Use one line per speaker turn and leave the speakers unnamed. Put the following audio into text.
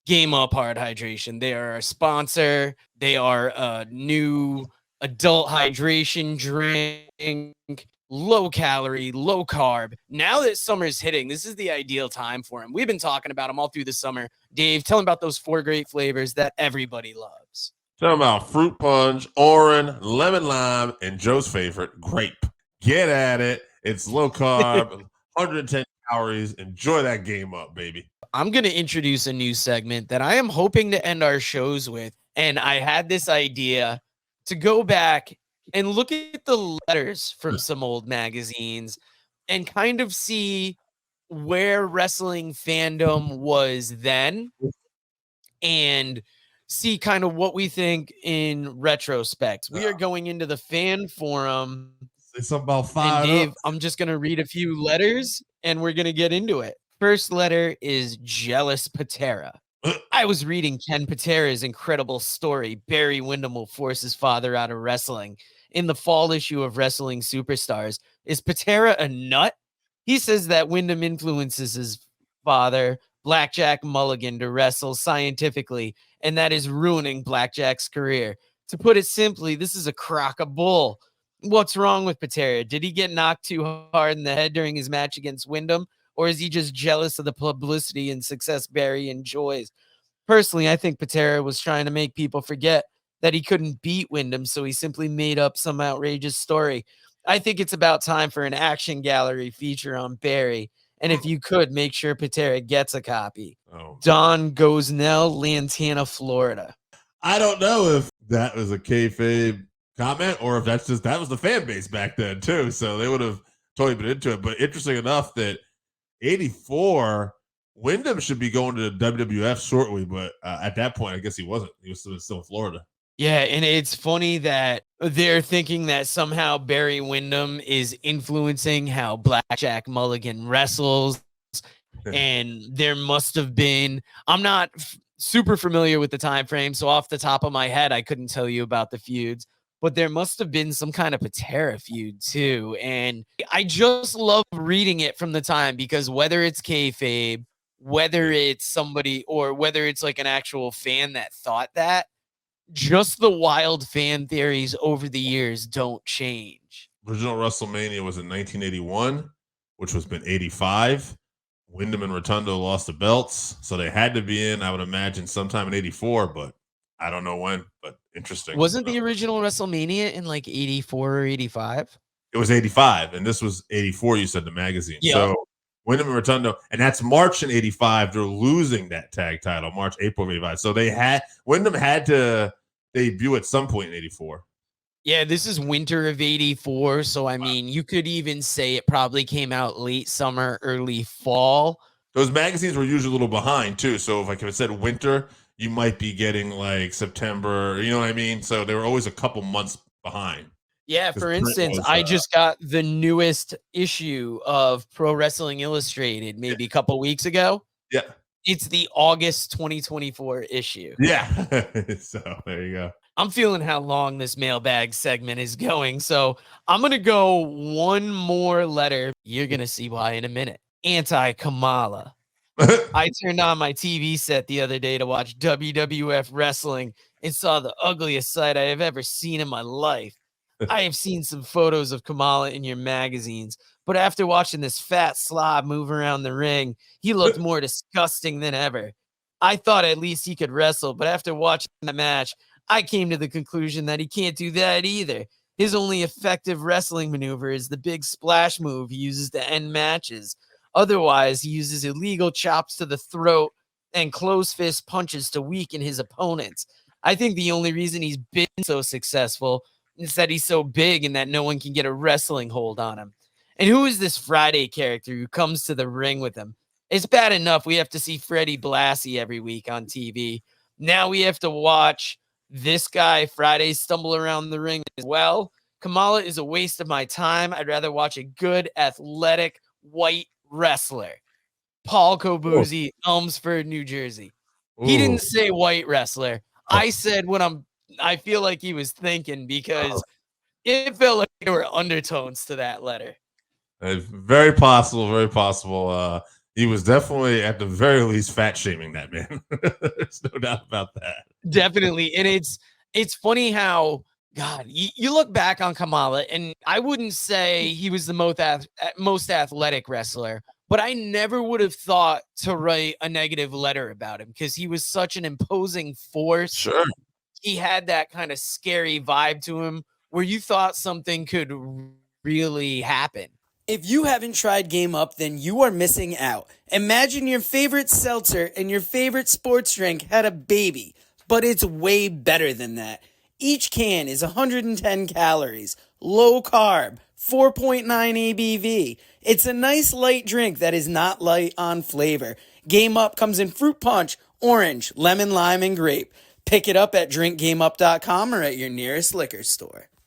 Game Up Hard Hydration. They are a sponsor. They are a new adult hydration drink, low calorie, low carb. Now that summer's hitting, this is the ideal time for them. We've been talking about them all through the summer. Dave, tell them about those 4 great flavors that everybody loves.
Talking about fruit punch, orange, lemon lime, and Joe's favorite, grape. Get at it. It's low carb, 110 calories. Enjoy that Game Up, baby.
I'm going to introduce a new segment that I am hoping to end our shows with. And I had this idea to go back and look at the letters from some old magazines and kind of see where wrestling fandom was then and see kind of what we think in retrospect. We are going into the fan forum.
It's about 5.
And Dave, I'm just going to read a few letters and we're going to get into it. First letter is Jealous Patera. I was reading Ken Patera's incredible story, Barry Windham will force his father out of wrestling, in the fall issue of Wrestling Superstars. Is Patera a nut? He says that Windham influences his father, Blackjack Mulligan, to wrestle scientifically, and that is ruining Blackjack's career. To put it simply, this is a crock of bull. What's wrong with Patera? Did he get knocked too hard in the head during his match against Windham? Or is he just jealous of the publicity and success Barry enjoys? Personally, I think Patera was trying to make people forget that he couldn't beat Windham, so he simply made up some outrageous story. I think it's about time for an action gallery feature on Barry. And if you could, make sure Patera gets a copy. Don Gosnell, Lantana, Florida.
I don't know if that was a kayfabe comment or if that was the fan base back then, too. So they would have totally been into it. But interesting enough that 84, Windham should be going to the WWF shortly, but at that point, I guess he wasn't. He was still in Florida.
Yeah, and it's funny that they're thinking that somehow Barry Windham is influencing how Blackjack Mulligan wrestles, and there must have been, I'm not super familiar with the time frame, so off the top of my head, I couldn't tell you about the feuds, but there must have been some kind of Patera feud too. And I just love reading it from the time because whether it's kayfabe, whether it's somebody or whether it's like an actual fan that thought that, just the wild fan theories over the years don't change.
Original WrestleMania was in 1981, which was been 85. Windham and Rotundo lost the belts, so they had to be in, I would imagine, sometime in 84, but I don't know when, but interesting.
Wasn't the original WrestleMania in like 84 or 85?
It was 85, and this was 84, you said, the magazine.
Yep.
So Windham and Rotundo, and that's March in 85. They're losing that tag title, April of 85. So Windham had to debut at some point in 84.
Yeah, this is winter of 84. So, I mean, you could even say it probably came out late summer, early fall.
Those magazines were usually a little behind, too. So, if it said winter, you might be getting like September, you know what I mean? So, they were always a couple months behind.
Yeah, for instance, I just got the newest issue of Pro Wrestling Illustrated maybe a couple weeks ago.
Yeah.
It's the August 2024 issue.
Yeah. So there you go.
I'm feeling how long this mailbag segment is going. So I'm going to go one more letter. You're going to see why in a minute. Anti-Kamala. I turned on my TV set the other day to watch WWF wrestling and saw the ugliest sight I have ever seen in my life. I have seen some photos of Kamala in your magazines, but after watching this fat slob move around the ring, he looked more disgusting than ever. I thought at least he could wrestle, but after watching the match, I came to the conclusion that he can't do that either. His only effective wrestling maneuver is the big splash move he uses to end matches. Otherwise, he uses illegal chops to the throat and close fist punches to weaken his opponents. I think the only reason he's been so successful is that he's so big and that no one can get a wrestling hold on him. And who is this Friday character who comes to the ring with him? It's bad enough we have to see Freddie Blassie every week on TV. Now we have to watch this guy Friday stumble around the ring as well. Kamala is a waste of my time. I'd rather watch a good, athletic, white wrestler. Paul Cobuzzi, Elmsford, New Jersey. Ooh. He didn't say white wrestler. I said what I feel like he was thinking because it felt like there were undertones to that letter.
Very possible, very possible. He was definitely, at the very least, fat shaming that man. There's no doubt about that.
Definitely. And it's funny how God, you look back on Kamala, and I wouldn't say he was the most athletic wrestler, but I never would have thought to write a negative letter about him because he was such an imposing force.
Sure.
He had that kind of scary vibe to him where you thought something could really happen.
If you haven't tried Game Up, then you are missing out. Imagine your favorite seltzer and your favorite sports drink had a baby, but it's way better than that. Each can is 110 calories, low carb, 4.9 ABV. It's a nice light drink that is not light on flavor. Game Up comes in fruit punch, orange, lemon, lime, and grape. Pick it up at drinkgameup.com or at your nearest liquor store.